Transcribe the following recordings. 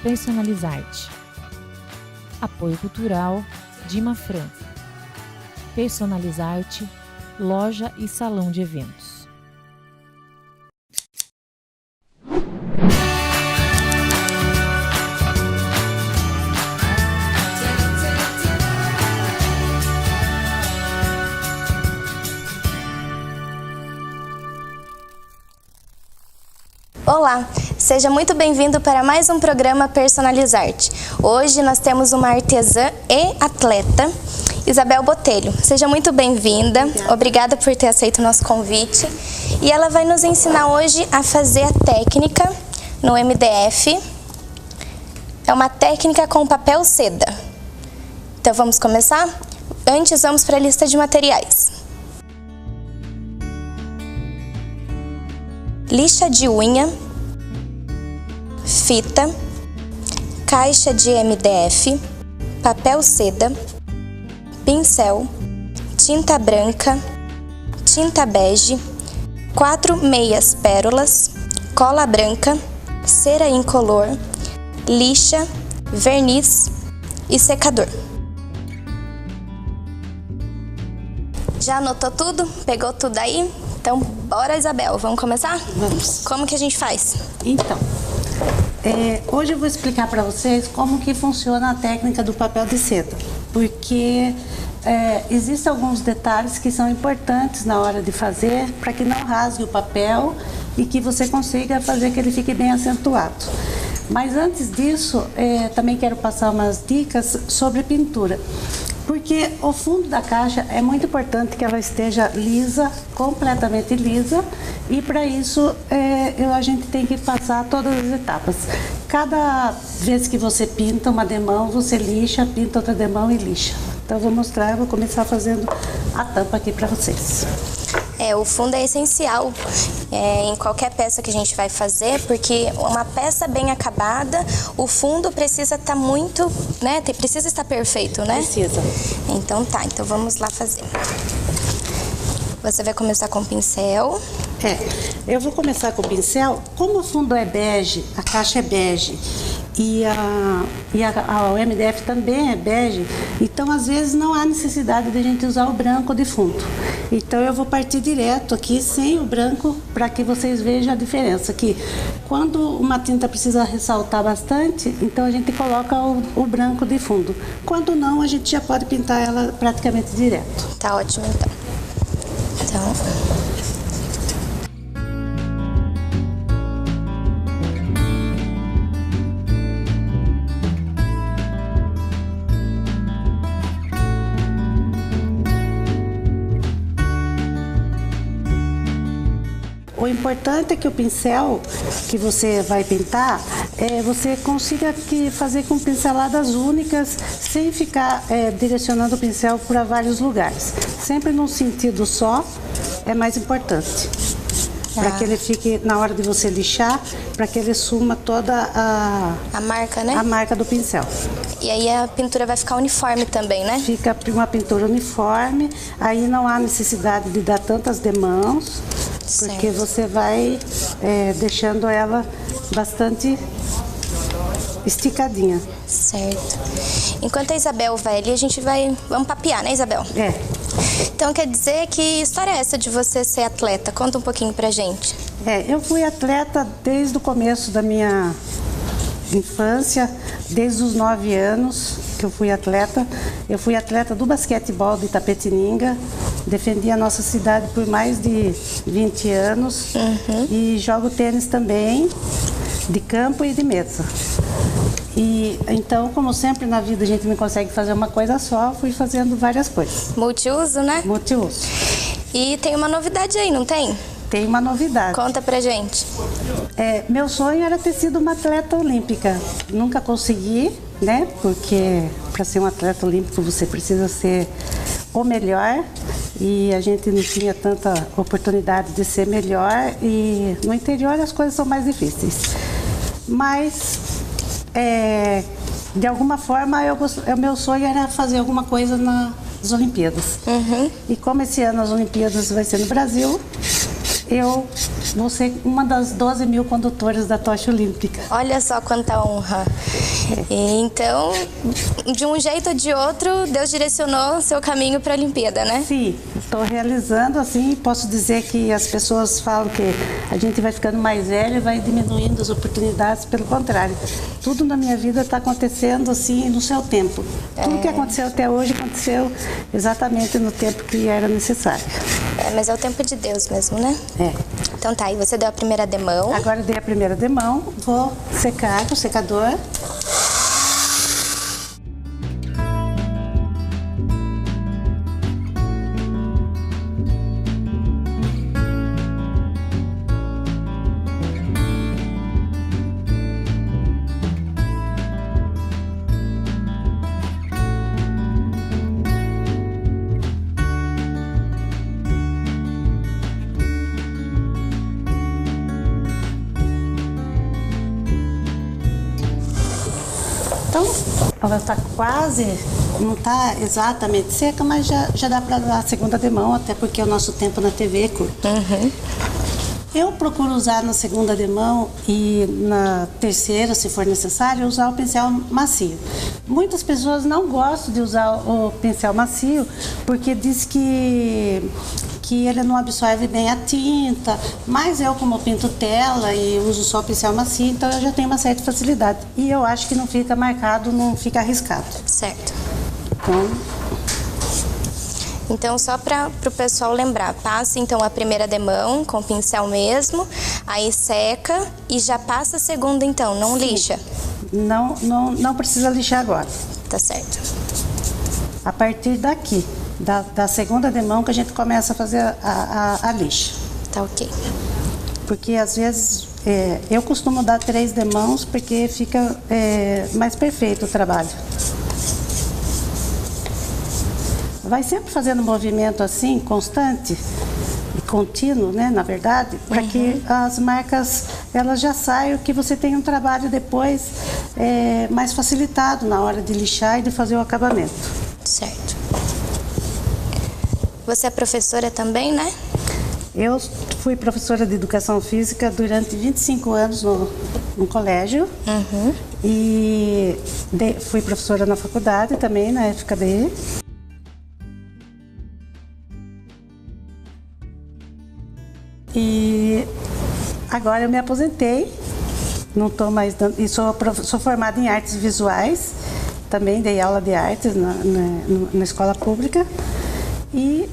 Personalizarte. Apoio Cultural Dima Franco. Personalizarte, loja e salão de eventos. Olá, seja muito bem-vindo para mais um programa Personalizarte. Hoje nós temos uma artesã e atleta, Isabel Botelho. Seja muito bem-vinda, obrigada por ter aceito o nosso convite. E ela vai nos ensinar hoje a fazer a técnica no MDF. É uma técnica com papel seda. Então vamos começar? Antes vamos para a lista de materiais. Lixa de unha, fita, caixa de MDF, papel seda, pincel, tinta branca, tinta bege, 4 meias pérolas, cola branca, cera incolor, lixa, verniz e secador. Já anotou tudo? Pegou tudo aí? Então, bora, Isabel, vamos começar? Vamos. Como que a gente faz? Então, hoje eu vou explicar para vocês como que funciona a técnica do papel de seda, porque existem alguns detalhes que são importantes na hora de fazer para que não rasgue o papel e que você consiga fazer que ele fique bem acentuado. Mas antes disso, também quero passar umas dicas sobre pintura. Porque o fundo da caixa é muito importante que ela esteja lisa, completamente lisa, e para isso a gente tem que passar todas as etapas. Cada vez que você pinta uma demão, você lixa, pinta outra demão e lixa. Então eu vou começar fazendo a tampa aqui para vocês. O fundo é essencial em qualquer peça que a gente vai fazer, porque uma peça bem acabada, o fundo precisa estar muito, né? Precisa estar perfeito, né? Precisa. Então tá, então vamos lá fazer. Você vai começar com o pincel. Eu vou começar com o pincel. Como o fundo é bege, a caixa é bege e o MDF também é bege, então às vezes não há necessidade de a gente usar o branco de fundo. Então eu vou partir direto aqui sem o branco para que vocês vejam a diferença. Que quando uma tinta precisa ressaltar bastante, então a gente coloca o branco de fundo. Quando não, a gente já pode pintar ela praticamente direto. Tá ótimo então. O importante é que o pincel que você vai pintar, você consiga fazer com pinceladas únicas, sem ficar direcionando o pincel para vários lugares. Sempre num sentido só é mais importante. Para que ele fique, na hora de você lixar, para que ele suma toda a marca, né? A marca do pincel. E aí a pintura vai ficar uniforme também, né? Fica uma pintura uniforme, aí não há necessidade de dar tantas demãos, porque você vai deixando ela bastante esticadinha. Certo. Enquanto a Isabel vai ali, vamos papear, né, Isabel? Então quer dizer, que história é essa de você ser atleta? Conta um pouquinho pra gente. Eu fui atleta desde o começo da minha infância, desde os 9 anos que eu fui atleta. Eu fui atleta do basquetebol de Itapetininga, defendi a nossa cidade por mais de 20 anos e jogo tênis também, de campo e de mesa. E então, como sempre na vida a gente não consegue fazer uma coisa só, fui fazendo várias coisas. Multiuso, né? Multiuso. E tem uma novidade aí, não tem? Tem uma novidade. Conta pra gente. Meu sonho era ter sido uma atleta olímpica. Nunca consegui, né? Porque para ser um atleta olímpico você precisa ser o melhor. E a gente não tinha tanta oportunidade de ser melhor. E no interior as coisas são mais difíceis. Mas de alguma forma o meu sonho era fazer alguma coisa nas Olimpíadas. E como esse ano as Olimpíadas vai ser no Brasil, eu vou ser uma das 12 mil condutores da tocha olímpica. Olha só quanta honra. Então, de um jeito ou de outro, Deus direcionou o seu caminho para a Olimpíada, né? Sim, estou realizando assim. Posso dizer que as pessoas falam que a gente vai ficando mais velho e vai diminuindo as oportunidades. Pelo contrário, tudo na minha vida está acontecendo assim no seu tempo. Tudo que aconteceu até hoje aconteceu exatamente no tempo que era necessário. Mas é o tempo de Deus mesmo, né? É. Então tá, e você deu a primeira demão. Agora eu dei a primeira demão, vou secar com o secador. Então, ela está quase, não está exatamente seca, mas já dá para dar a segunda demão, até porque o nosso tempo na TV é curto. Eu procuro usar na segunda demão e na terceira, se for necessário, usar o pincel macio. Muitas pessoas não gostam de usar o pincel macio porque diz que ele não absorve bem a tinta, mas eu, como pinto tela e uso só o pincel macio, então eu já tenho uma certa facilidade. E eu acho que não fica marcado, não fica arriscado. Certo. Então, só para o pessoal lembrar, passa então a primeira demão com o pincel mesmo, aí seca e já passa a segunda então, não lixa? Não precisa lixar agora. Tá certo. A partir daqui, da segunda demão, que a gente começa a fazer a lixa. Tá ok. Porque às vezes eu costumo dar 3 demãos porque fica mais perfeito o trabalho. Vai sempre fazendo movimento assim, constante e contínuo, né, na verdade, para que as marcas elas já saiam, que você tenha um trabalho depois mais facilitado na hora de lixar e de fazer o acabamento. Certo. Você é professora também, né? Eu fui professora de educação física durante 25 anos no colégio e fui professora na faculdade também, na FKB. E agora eu me aposentei, não estou mais dando, e sou formada em artes visuais, também dei aula de artes na escola pública e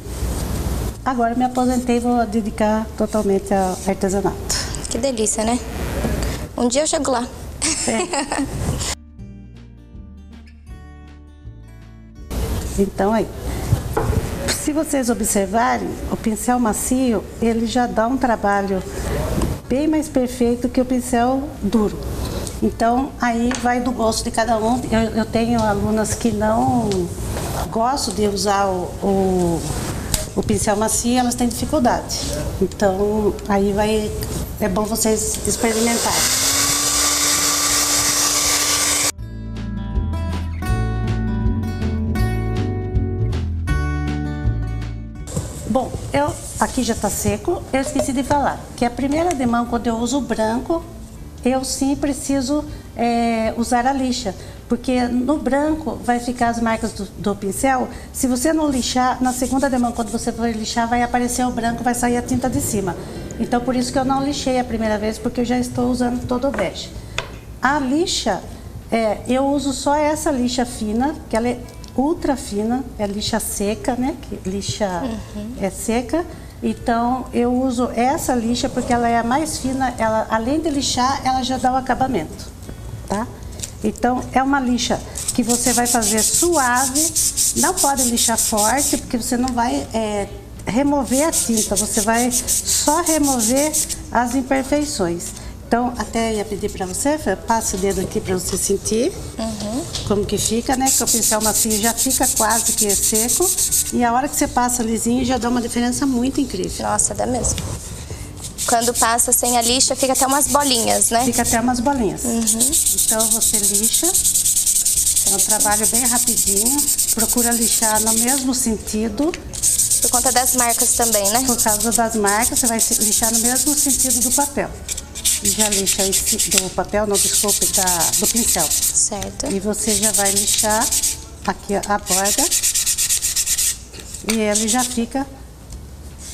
agora me aposentei e vou dedicar totalmente ao artesanato. Que delícia, né? Um dia eu chego lá. Então aí, se vocês observarem, o pincel macio, ele já dá um trabalho bem mais perfeito que o pincel duro. Então, aí vai do gosto de cada um. Eu tenho alunas que não gostam de usar o pincel macio, elas têm dificuldade. Então, aí é bom vocês experimentarem. Bom, aqui já está seco. Eu esqueci de falar que a primeira demão, quando eu uso o branco, eu sim preciso usar a lixa, porque no branco vai ficar as marcas do pincel. Se você não lixar, na segunda demão, quando você for lixar, vai aparecer o branco, vai sair a tinta de cima. Então, por isso que eu não lixei a primeira vez, porque eu já estou usando todo o bege. A lixa, eu uso só essa lixa fina, que ela é ultra fina, é lixa seca, né? Que lixa é seca. Então, eu uso essa lixa porque ela é a mais fina, ela, além de lixar, ela já dá o acabamento, tá? Então, é uma lixa que você vai fazer suave, não pode lixar forte, porque você não vai remover a tinta, você vai só remover as imperfeições. Então, até ia pedir para você, passa o dedo aqui para você sentir como que fica, né? Porque o pincel macio já fica quase que seco e a hora que você passa lisinho já dá uma diferença muito incrível. Nossa, dá mesmo. Quando passa sem a lixa, fica até umas bolinhas, né? Fica até umas bolinhas. Então, você lixa, é um trabalho bem rapidinho, procura lixar no mesmo sentido Por conta das marcas também, né? Por causa das marcas, você vai lixar no mesmo sentido do papel. E já lixa do papel, não, desculpe, do pincel. Certo. E você já vai lixar aqui a borda. E ele já fica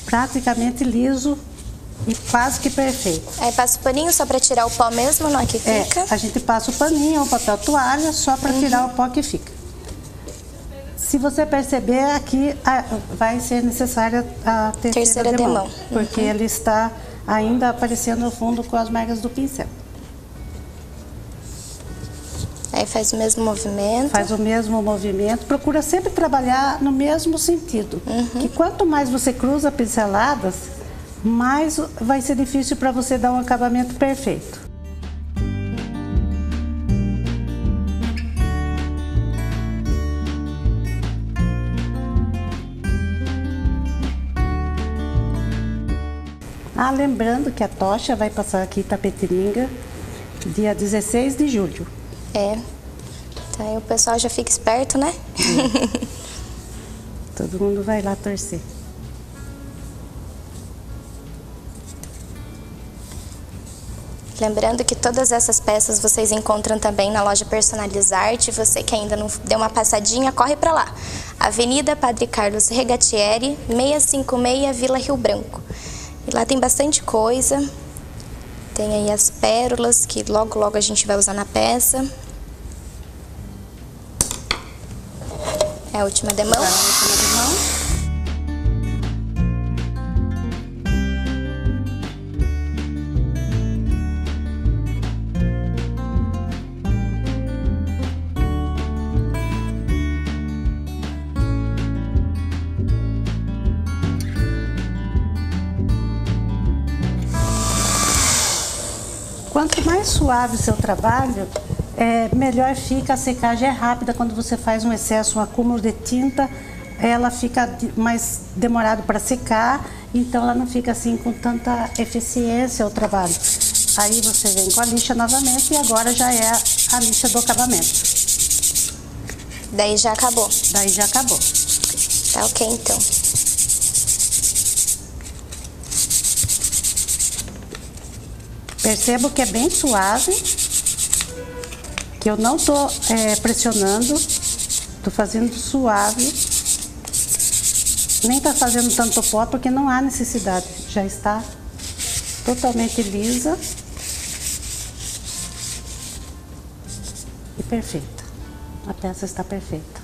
praticamente liso e quase que perfeito. Aí passa o paninho só para tirar o pó mesmo, não é que fica? A gente passa o paninho ou papel toalha só para tirar o pó que fica. Se você perceber, aqui vai ser necessária a terceira demão. Porque ele está ainda aparecendo no fundo com as marcas do pincel. Aí faz o mesmo movimento. Faz o mesmo movimento. Procura sempre trabalhar no mesmo sentido. Que quanto mais você cruza pinceladas, mais vai ser difícil para você dar um acabamento perfeito. Lembrando que a tocha vai passar aqui em Itapetininga dia 16 de julho. Então aí o pessoal já fica esperto, né? Todo mundo vai lá torcer. Lembrando que todas essas peças vocês encontram também na loja Personalizarte. Você que ainda não deu uma passadinha, corre para lá. Avenida Padre Carlos Regatieri, 656, Vila Rio Branco. E lá tem bastante coisa. Tem aí as pérolas, que logo logo a gente vai usar na peça. É a última demão. Agora a última demão. Quanto mais suave o seu trabalho, melhor fica. A secagem é rápida. Quando você faz um excesso, um acúmulo de tinta, ela fica mais demorado para secar, então ela não fica assim com tanta eficiência o trabalho. Aí você vem com a lixa novamente e agora já é a lixa do acabamento. Daí já acabou. Daí já acabou. Tá ok, então. Percebo que é bem suave, que eu não tô pressionando, tô fazendo suave, nem tá fazendo tanto pó porque não há necessidade, já está totalmente lisa e perfeita, a peça está perfeita.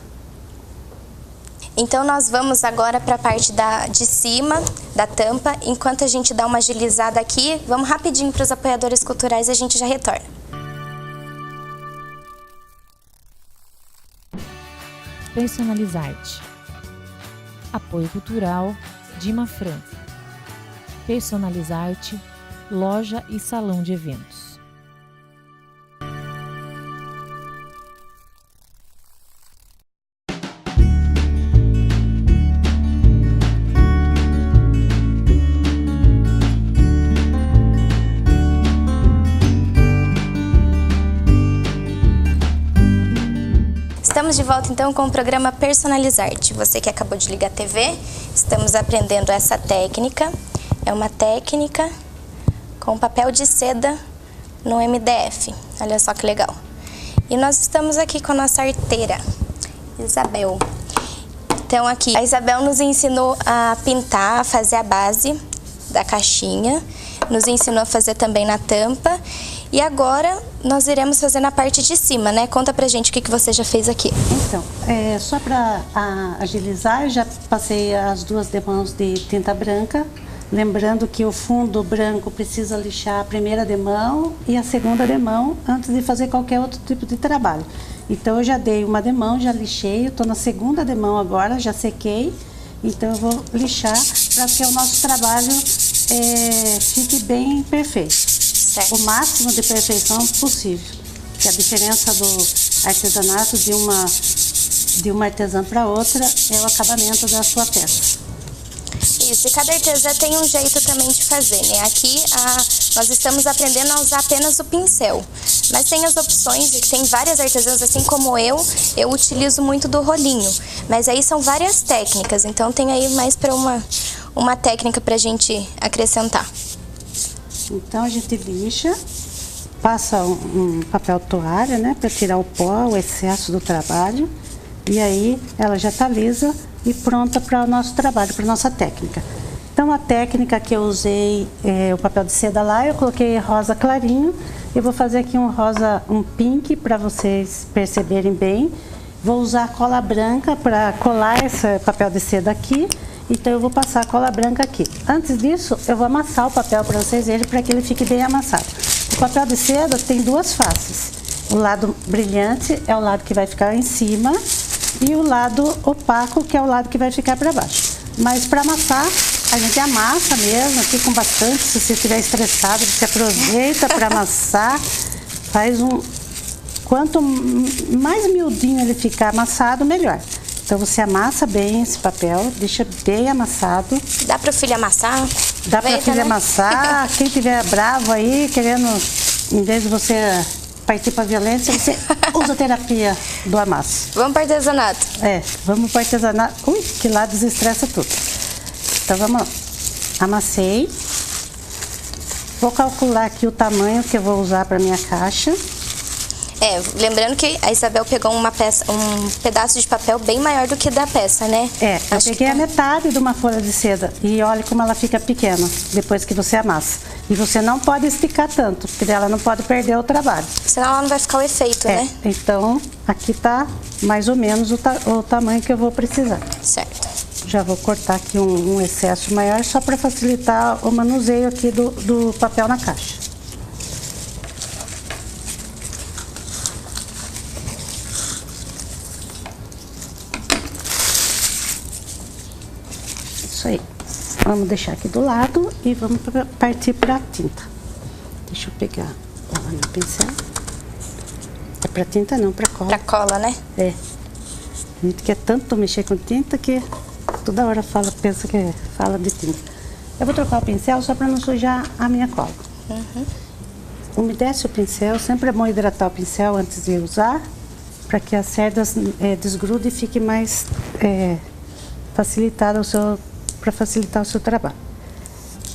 Então nós vamos agora para a parte de cima da tampa. Enquanto a gente dá uma agilizada aqui, vamos rapidinho para os apoiadores culturais e a gente já retorna. Personalizarte. Apoio cultural Dima França. Personalizarte, loja e salão de eventos. Estamos de volta então com o programa Personalizarte. Você que acabou de ligar a TV, estamos aprendendo essa técnica. É uma técnica com papel de seda no MDF. Olha só que legal. E nós estamos aqui com a nossa arteira, Isabel. Então aqui, a Isabel nos ensinou a pintar, a fazer a base da caixinha. Nos ensinou a fazer também na tampa. E agora nós iremos fazer na parte de cima, né? Conta pra gente o que você já fez aqui. Então, só para agilizar, já passei as duas demãos de tinta branca. Lembrando que o fundo branco precisa lixar a primeira demão e a segunda demão antes de fazer qualquer outro tipo de trabalho. Então eu já dei uma demão, já lixei, eu estou na segunda demão agora, já sequei. Então eu vou lixar para que o nosso trabalho fique bem perfeito. Certo. O máximo de perfeição possível. Que a diferença do artesanato de uma artesã para outra é o acabamento da sua peça. Isso, e cada artesã tem um jeito também de fazer, né? Aqui a nós estamos aprendendo a usar apenas o pincel. Mas tem as opções, e tem várias artesãs, assim como eu utilizo muito do rolinho. Mas aí são várias técnicas, então tem aí mais para uma técnica para a gente acrescentar. Então a gente lixa, passa um papel toalha, né, para tirar o pó, o excesso do trabalho. E aí ela já está lisa e pronta para o nosso trabalho, para a nossa técnica. Então a técnica que eu usei, o papel de seda lá, eu coloquei rosa clarinho. Eu vou fazer aqui um pink para vocês perceberem bem. Vou usar cola branca para colar esse papel de seda aqui. Então eu vou passar a cola branca aqui. Antes disso, eu vou amassar o papel para vocês verem, para que ele fique bem amassado. O papel de seda tem duas faces. O lado brilhante é o lado que vai ficar em cima e o lado opaco, que é o lado que vai ficar para baixo. Mas para amassar, a gente amassa mesmo, aqui com bastante. Se você estiver estressado, você aproveita para amassar. Quanto mais miudinho ele ficar amassado, melhor. Então você amassa bem esse papel, deixa bem amassado. Dá para o filho amassar? Dá para o filho amassar. Quem tiver bravo aí, querendo, em vez de você partir para violência, você usa a terapia do amasso. Vamos para artesanato. Vamos para artesanato. Ui, que lá desestressa tudo. Então vamos lá. Amassei. Vou calcular aqui o tamanho que eu vou usar para minha caixa. Lembrando que a Isabel pegou um pedaço de papel bem maior do que da peça, né? Eu peguei a metade de uma folha de seda e olha como ela fica pequena depois que você amassa. E você não pode esticar tanto, porque ela não pode perder o trabalho. Senão ela não vai ficar o efeito, né? Então, aqui tá mais ou menos o tamanho que eu vou precisar. Certo. Já vou cortar aqui um excesso maior, só para facilitar o manuseio aqui do papel na caixa. Isso aí. Vamos deixar aqui do lado e vamos partir para a tinta. Deixa eu pegar meu pincel. É para tinta não, para cola. Para cola, né? A gente quer tanto mexer com tinta que toda hora pensa que fala de tinta. Eu vou trocar o pincel só para não sujar a minha cola. Umedece o pincel, sempre é bom hidratar o pincel antes de usar, para que as cerdas desgrudem e fique mais facilitado para facilitar o seu trabalho.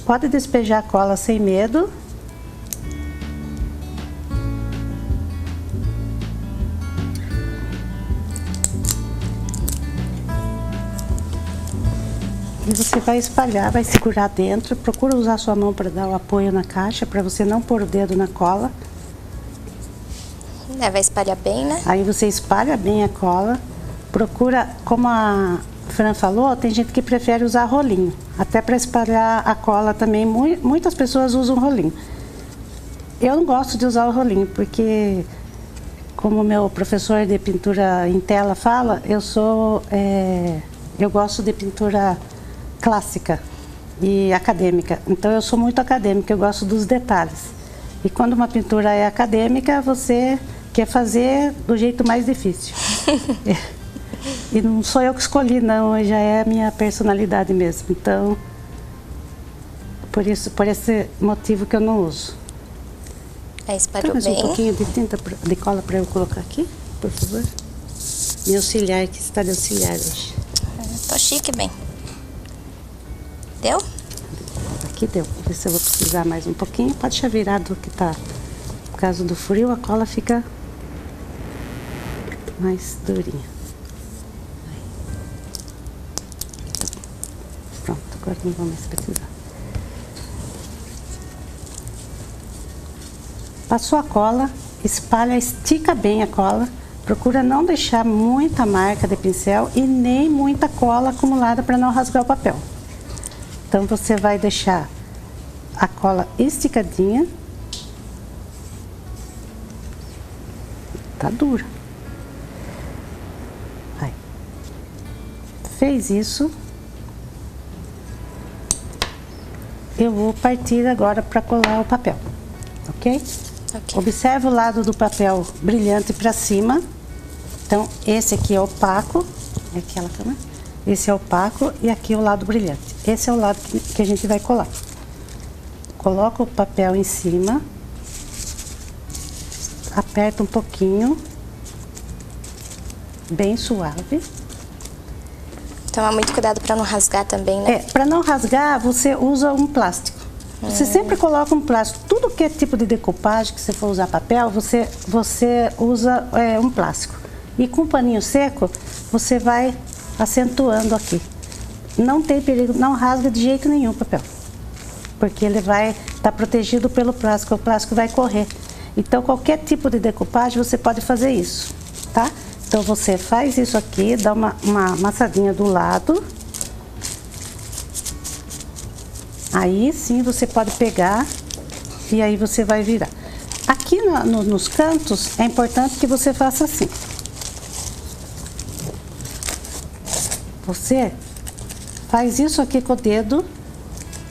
Pode despejar a cola sem medo. E você vai espalhar, vai segurar dentro. Procura usar sua mão para dar o apoio na caixa, para você não pôr o dedo na cola. Vai espalhar bem, né? Aí você espalha bem a cola. Procura, como a Fran falou, tem gente que prefere usar rolinho. Até para espalhar a cola também, muitas pessoas usam rolinho. Eu não gosto de usar o rolinho, porque, como o meu professor de pintura em tela fala, eu gosto de pintura clássica e acadêmica. Então eu sou muito acadêmica, eu gosto dos detalhes. E quando uma pintura é acadêmica, você quer fazer do jeito mais difícil. E não sou eu que escolhi, não, já é a minha personalidade mesmo. Então, por esse motivo que eu não uso. Espalhou mais bem. Um pouquinho de tinta, de cola para eu colocar aqui, por favor. Meu auxiliar, que está de auxiliar hoje. Tô chique, bem. Deu? Aqui deu. Vou ver se eu vou precisar mais um pouquinho. Pode deixar virado que tá. Por causa do frio, a cola fica mais durinha. Pronto, agora não vou mais precisar. Passou a cola, espalha, estica bem a cola. Procura não deixar muita marca de pincel e nem muita cola acumulada para não rasgar o papel. Então você vai deixar a cola esticadinha. Tá dura. Aí. Fez isso. Eu vou partir agora para colar o papel, ok? Observe o lado do papel brilhante para cima. Então, esse aqui é opaco. É aquela câmera. Esse é opaco e aqui é o lado brilhante. Esse é o lado que a gente vai colar. coloca o papel em cima, aperta um pouquinho, bem suave. Tomar muito cuidado para não rasgar também, né? Para não rasgar, você usa um plástico. Você sempre coloca um plástico. Tudo que é tipo de decopagem, que você for usar papel, você usa um plástico. E com o paninho seco, você vai acentuando aqui. Não tem perigo, não rasga de jeito nenhum o papel. Porque ele vai estar protegido pelo plástico, o plástico vai correr. Então, qualquer tipo de decopagem, você pode fazer isso, tá? Então, você faz isso aqui, dá uma amassadinha do lado. Aí, sim, você pode pegar e aí você vai virar. Aqui nos cantos, é importante que você faça assim. Você faz isso aqui com o dedo.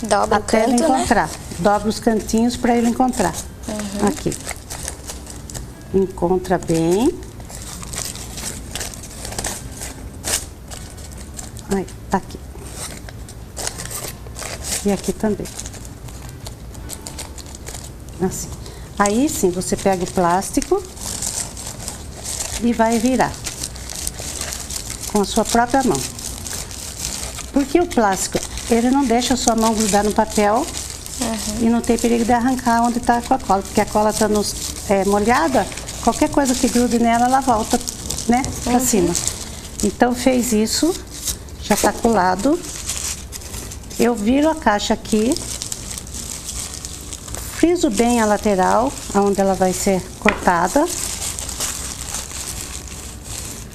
Dobra o até canto, ele encontrar. né? Dobra os cantinhos para ele encontrar. Aqui. Encontra bem. Aí, tá aqui. E aqui também. Assim. Aí sim, você pega o plástico e vai virar com a sua própria mão. Porque o plástico, ele não deixa a sua mão grudar no papel e não tem perigo de arrancar onde está com a cola. Porque a cola está molhada, qualquer coisa que grude nela, ela volta, né, para cima. Então, fez isso, já está colado. Eu viro a caixa aqui, friso bem a lateral, onde ela vai ser cortada,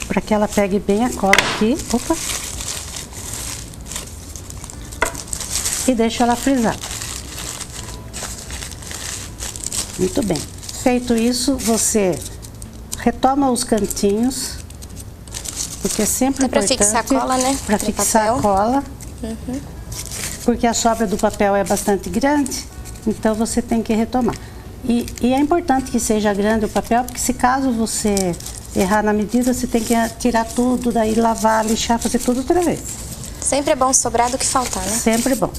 para que ela pegue bem a cola aqui. Opa! E deixo ela frisar. Muito bem. Feito isso, você retoma os cantinhos, porque é sempre importante. Para fixar a cola, né? Para fixar a cola. Porque a sobra do papel é bastante grande, então você tem que retomar. E é importante que seja grande o papel, porque se caso você errar na medida, você tem que tirar tudo, daí lavar, lixar, fazer tudo outra vez. Sempre é bom sobrar do que faltar, né? Sempre bom.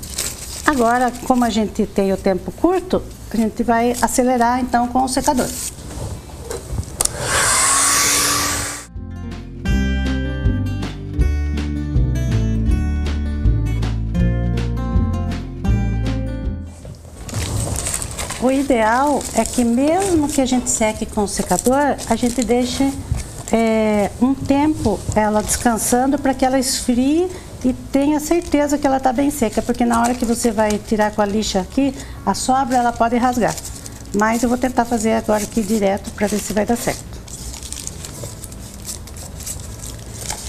Agora, como a gente tem o tempo curto, a gente vai acelerar então com o secador. O ideal é que mesmo que a gente seque com o secador, a gente deixe um tempo ela descansando para que ela esfrie e tenha certeza que ela está bem seca, porque na hora que você vai tirar com a lixa aqui, a sobra ela pode rasgar. Mas eu vou tentar fazer agora aqui direto para ver se vai dar certo.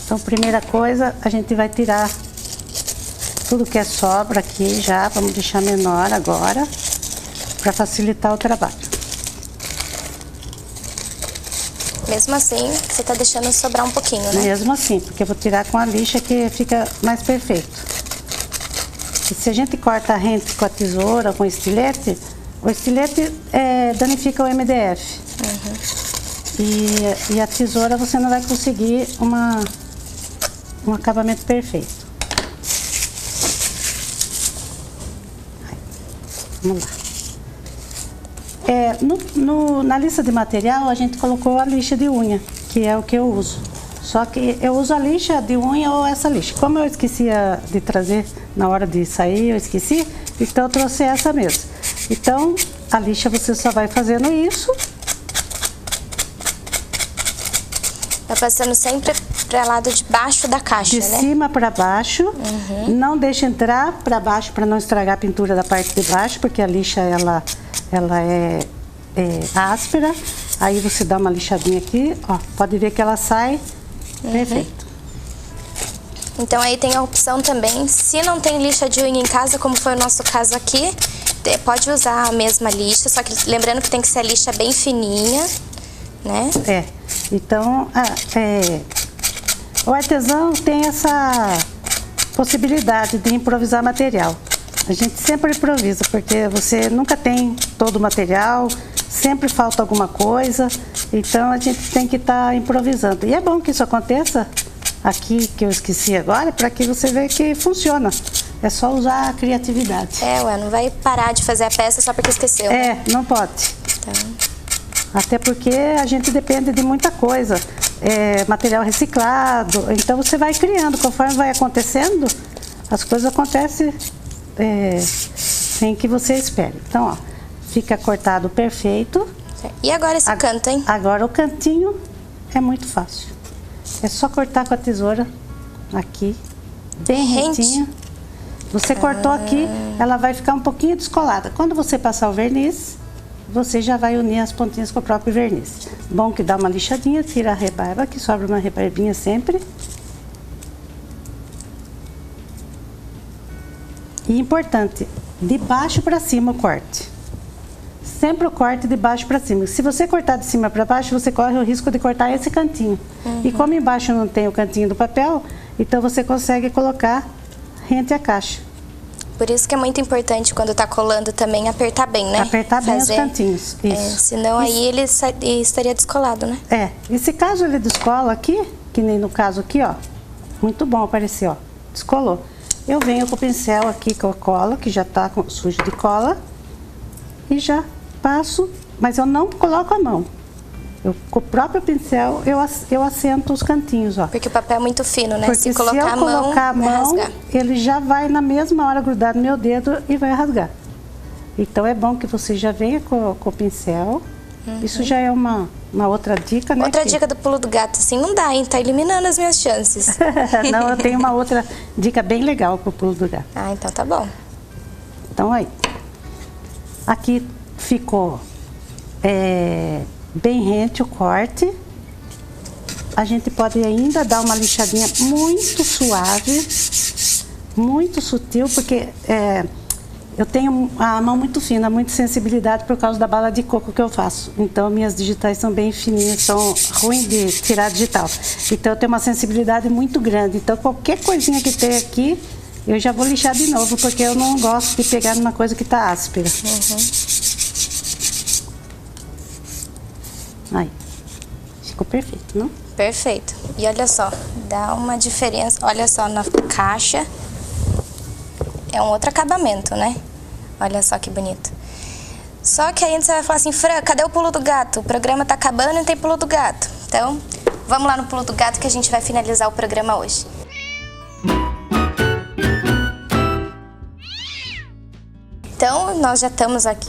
Então, primeira coisa, a gente vai tirar tudo que é sobra aqui já, vamos deixar menor agora, para facilitar o trabalho. Mesmo assim, você está deixando sobrar um pouquinho, né? Mesmo assim, porque eu vou tirar com a lixa que fica mais perfeito. E se a gente corta rente com a tesoura, com o estilete, danifica o MDF. E a tesoura você não vai conseguir um acabamento perfeito. Vamos lá. Na lista de material, a gente colocou a lixa de unha, que é o que eu uso. Só que eu uso a lixa de unha ou essa lixa. Como eu esquecia de trazer na hora de sair, eu esqueci, então eu trouxe essa mesmo. Então, a lixa você só vai fazendo isso. Vai passando sempre para o lado de baixo da caixa, né? De cima para baixo. Não deixa entrar para baixo para não estragar a pintura da parte de baixo, porque a lixa ela é áspera. Aí você dá uma lixadinha aqui, ó, pode ver que ela sai perfeito. Então aí tem a opção também, se não tem lixa de unha em casa, como foi o nosso caso aqui, pode usar a mesma lixa, só que lembrando que tem que ser a lixa bem fininha, né? Então o artesão tem essa possibilidade de improvisar material. A gente sempre improvisa, porque você nunca tem todo o material, sempre falta alguma coisa, então a gente tem que estar improvisando. E é bom que isso aconteça aqui, que eu esqueci agora, para que você veja que funciona. É só usar a criatividade. Não vai parar de fazer a peça só porque esqueceu. Não pode. Então... Até porque a gente depende de muita coisa. Material reciclado. Então você vai criando. Conforme vai acontecendo, as coisas acontecem sem que você espere. Então, ó, fica cortado perfeito. E agora esse canto, hein? Agora o cantinho é muito fácil. É só cortar com a tesoura aqui, bem retinho. Você cortou aqui, ela vai ficar um pouquinho descolada. Quando você passar o verniz, você já vai unir as pontinhas com o próprio verniz. Bom que dá uma lixadinha, tira a rebarba, que sobra uma rebarbinha sempre. E importante, de baixo para cima o corte. Sempre o corte de baixo para cima. Se você cortar de cima para baixo, você corre o risco de cortar esse cantinho. E como embaixo não tem o cantinho do papel, então você consegue colocar rente à caixa. Por isso que é muito importante quando tá colando também apertar bem, né? Apertar bem os cantinhos, isso. Senão aí ele estaria descolado, né? E se caso ele descola aqui, que nem no caso aqui, ó, muito bom apareceu, ó, descolou. Eu venho com o pincel aqui com a cola, que já tá sujo de cola, e já passo, mas eu não coloco a mão. Com o próprio pincel, eu assento os cantinhos, ó. Porque o papel é muito fino, né? Porque se eu colocar a mão, ele já vai na mesma hora grudar no meu dedo e vai rasgar. Então é bom que você já venha com o pincel. Isso já é uma outra dica, né? Outra dica do pulo do gato, assim, não dá, hein? Tá eliminando as minhas chances. Não, eu tenho uma outra dica bem legal pro pulo do gato. Então tá bom. Então aí, aqui ficou bem rente o corte. A gente pode ainda dar uma lixadinha muito suave, muito sutil, porque eu tenho a mão muito fina, muita sensibilidade por causa da bala de coco que eu faço. Então minhas digitais são bem fininhas, são ruins de tirar digital. Então eu tenho uma sensibilidade muito grande. Então qualquer coisinha que tem aqui, eu já vou lixar de novo, porque eu não gosto de pegar numa coisa que tá áspera. Aí, ficou perfeito, não? Perfeito. E olha só, dá uma diferença. Olha só, na caixa é um outro acabamento, né? Olha só que bonito. Só que aí você vai falar assim, Fran, cadê o pulo do gato? O programa tá acabando e não tem pulo do gato. Então, vamos lá no pulo do gato que a gente vai finalizar o programa hoje. Então, nós já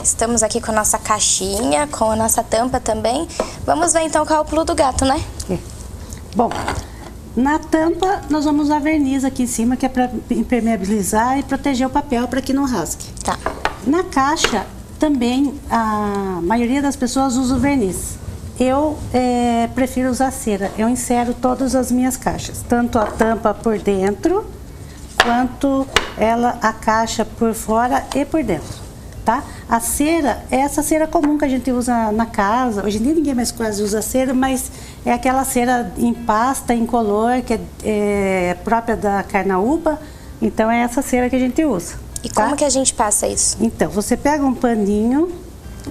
estamos aqui com a nossa caixinha, com a nossa tampa também. Vamos ver então qual é o pulo do gato, né? Bom, na tampa nós vamos usar verniz aqui em cima, que é para impermeabilizar e proteger o papel para que não rasgue. Tá. Na caixa, também, a maioria das pessoas usa o verniz. Eu prefiro usar cera. Eu insero todas as minhas caixas, tanto a tampa por dentro, quanto a caixa por fora e por dentro, tá? A cera é essa cera comum que a gente usa na casa. Hoje em dia ninguém mais quase usa cera, mas é aquela cera em pasta, incolor, que é própria da carnaúba. Então é essa cera que a gente usa. E como que a gente passa isso? Então, você pega um paninho.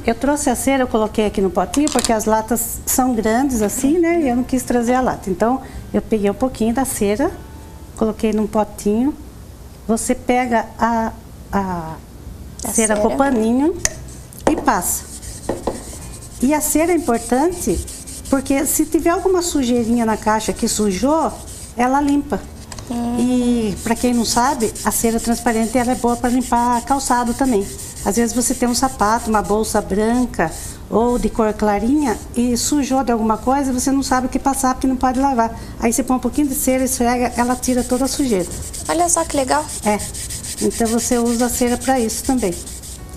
Eu trouxe a cera, eu coloquei aqui no potinho, porque as latas são grandes assim, né? E eu não quis trazer a lata. Então, eu peguei um pouquinho da cera, coloquei num potinho. Você pega a cera com o paninho e passa. E a cera é importante porque se tiver alguma sujeirinha na caixa que sujou, ela limpa. E para quem não sabe, a cera transparente ela é boa para limpar calçado também. Às vezes você tem um sapato, uma bolsa branca ou de cor clarinha e sujou de alguma coisa, você não sabe o que passar porque não pode lavar. Aí você põe um pouquinho de cera, esfrega, ela tira toda a sujeira. Olha só que legal. Então você usa a cera para isso também.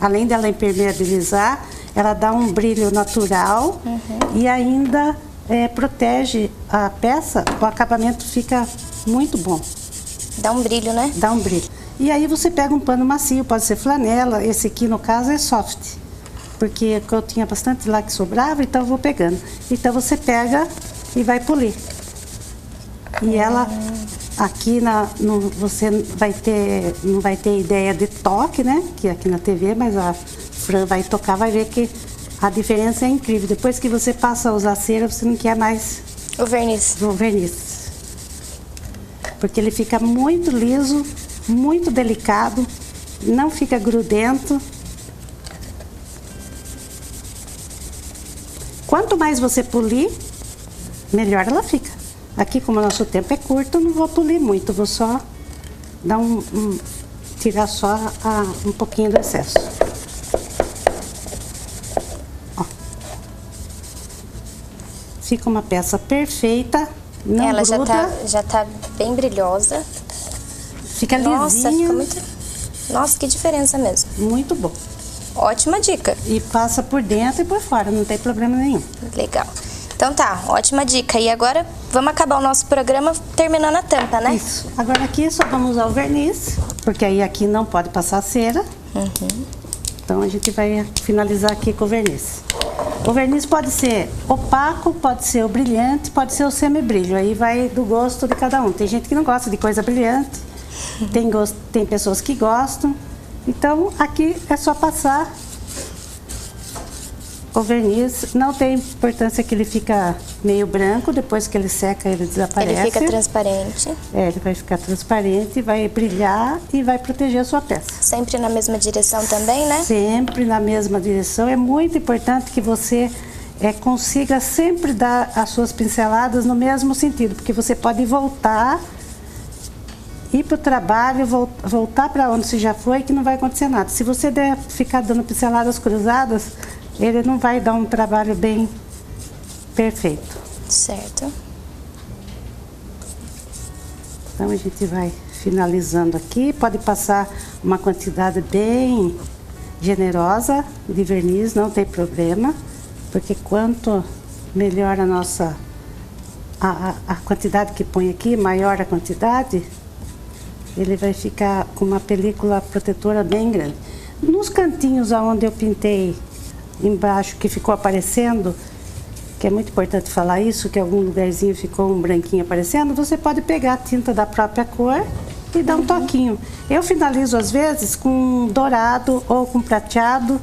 Além dela impermeabilizar, ela dá um brilho natural e ainda protege a peça, o acabamento fica muito bom. Dá um brilho, né? Dá um brilho. E aí você pega um pano macio, pode ser flanela, esse aqui no caso é soft. Porque eu tinha bastante lá que sobrava, então eu vou pegando. Então você pega e vai polir. E ela, aqui você não vai ter ideia de toque, né? Que aqui na TV, mas a Fran vai tocar, vai ver que a diferença é incrível. Depois que você passa a usar cera, você não quer mais o verniz. Porque ele fica muito liso muito delicado, não fica grudento. Quanto mais você polir, melhor ela fica. Aqui, como o nosso tempo é curto, eu não vou polir muito, vou só dar tirar só um pouquinho do excesso. Ó. Fica uma peça perfeita, não Ela gruda. já tá bem brilhosa. Fica Nossa, lisinha. fica muito... Nossa, que diferença mesmo. Muito bom. Ótima dica. E passa por dentro e por fora, não tem problema nenhum. Legal. Então tá, ótima dica. E agora vamos acabar o nosso programa terminando a tampa, né? Isso. Agora aqui só vamos usar o verniz, porque aí aqui não pode passar cera. Então a gente vai finalizar aqui com o verniz. O verniz pode ser opaco, pode ser o brilhante, pode ser o semibrilho. Aí vai do gosto de cada um. Tem gente que não gosta de coisa brilhante, tem pessoas que gostam. Então aqui é só passar o verniz. Não tem importância que ele fica meio branco, depois que ele seca ele desaparece. Ele fica transparente. Ele vai ficar transparente, vai brilhar e vai proteger a sua peça. Sempre na mesma direção também, né? Sempre na mesma direção. É muito importante que você consiga sempre dar as suas pinceladas no mesmo sentido, porque você pode voltar, ir para o trabalho, voltar para onde você já foi, que não vai acontecer nada. Se você ficar dando pinceladas cruzadas, ele não vai dar um trabalho bem perfeito. Certo. Então a gente vai finalizando aqui. Pode passar uma quantidade bem generosa de verniz, não tem problema, porque quanto melhor a nossa a quantidade que põe aqui, maior a quantidade, ele vai ficar com uma película protetora bem grande. Nos cantinhos onde eu pintei embaixo, que ficou aparecendo, que é muito importante falar isso, que algum lugarzinho ficou um branquinho aparecendo, você pode pegar a tinta da própria cor e dar um toquinho. Eu finalizo às vezes com dourado ou com prateado,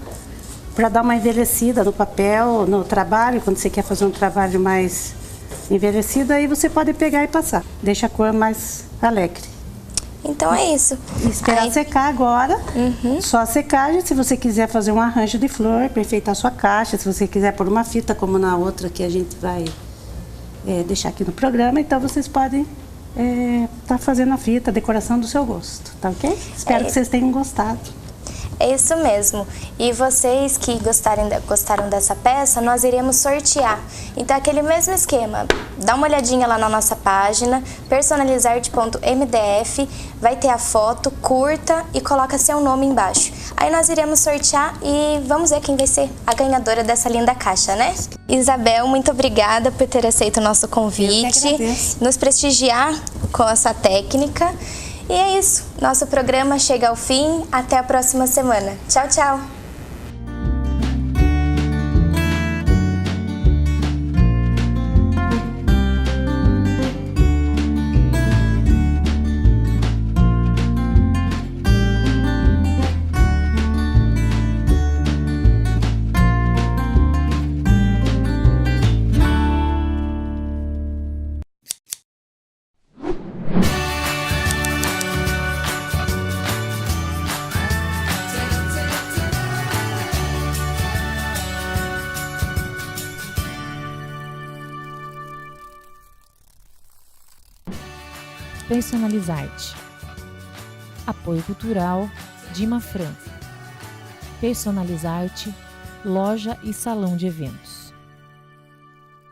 para dar uma envelhecida no papel, no trabalho. Quando você quer fazer um trabalho mais envelhecido, aí você pode pegar e passar. Deixa a cor mais alegre. Então é isso. E esperar Aí- secar agora. Só a secagem. Se você quiser fazer um arranjo de flor, perfeitar sua caixa. Se você quiser pôr uma fita, como na outra que a gente vai deixar aqui no programa, então vocês podem tá fazendo a fita, a decoração do seu gosto, tá ok? Espero que vocês tenham gostado. É isso mesmo. E vocês que gostaram dessa peça, nós iremos sortear. Então, aquele mesmo esquema. Dá uma olhadinha lá na nossa página, personalizarte.mdf, vai ter a foto, curta e coloca seu nome embaixo. Aí nós iremos sortear e vamos ver quem vai ser a ganhadora dessa linda caixa, né? Isabel, muito obrigada por ter aceito o nosso convite, agradeço. nos prestigiar com essa técnica. E é isso, nosso programa chega ao fim, até a próxima semana. Tchau, tchau! Personalizarte. Apoio Cultural Dima Franco. Personalizarte, loja e salão de eventos.